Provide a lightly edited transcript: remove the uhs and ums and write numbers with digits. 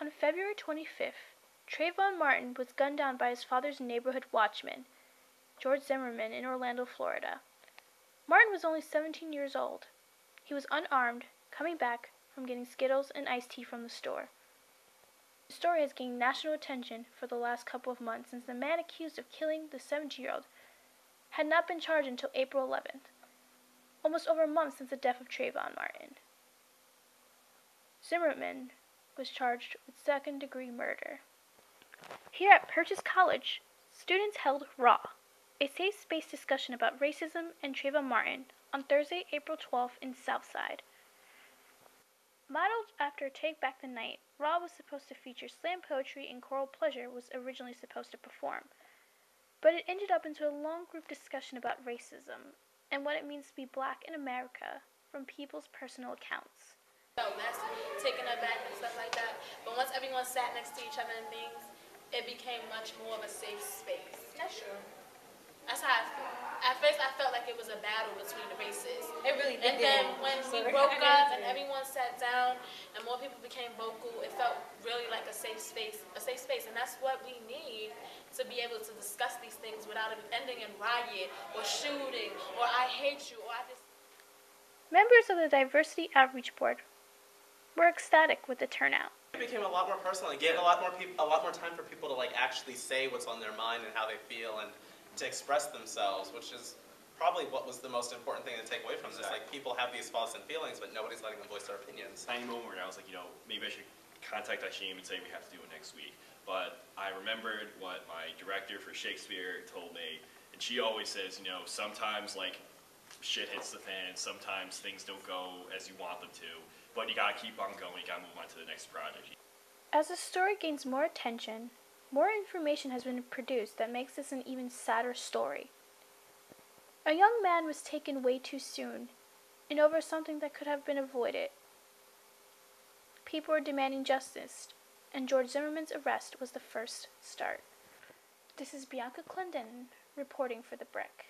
On February 25th, Trayvon Martin was gunned down by his father's neighborhood watchman, George Zimmerman, in Orlando, Florida. Martin was only 17 years old. He was unarmed, coming back from getting Skittles and iced tea from the store. The story has gained national attention for the last couple of months since the man accused of killing the 17-year-old had not been charged until April 11th, almost over a month since the death of Trayvon Martin. Zimmerman was charged with second-degree murder. Here at Purchase College, students held RAW, a safe space discussion about racism and Trayvon Martin, on Thursday, April 12th in Southside. Modeled after Take Back the Night, RAW was supposed to feature slam poetry and choral pleasure was originally supposed to perform, but it ended up into a long group discussion about racism and what it means to be black in America from people's personal accounts. That's taken aback and stuff like that. But once everyone sat next to each other and things, it became much more of a safe space. That's true. That's how I feel. At first, I felt like it was a battle between the races. It really did. And then when we broke up and everyone sat down and more people became vocal, it felt really like a safe space. And that's what we need to be able to discuss these things without it ending in riot or shooting or I hate you or I just... Members of the Diversity Outreach Board were ecstatic with the turnout. It became a lot more personal. It gave a lot more time for people to actually say what's on their mind and how they feel and to express themselves, which is probably what was the most important thing to take away from this. People have these thoughts and feelings, but nobody's letting them voice their opinions. Tiny moment where I was like, maybe I should contact Ashim and say we have to do it next week. But I remembered what my director for Shakespeare told me, and she always says, sometimes shit hits the fan, sometimes things don't go as you want them to, but you gotta keep on going, you gotta move on to the next project. As the story gains more attention, more information has been produced that makes this an even sadder story. A young man was taken way too soon, and over something that could have been avoided. People are demanding justice, and George Zimmerman's arrest was the first start. This is Bianca Clendenin reporting for The Brick.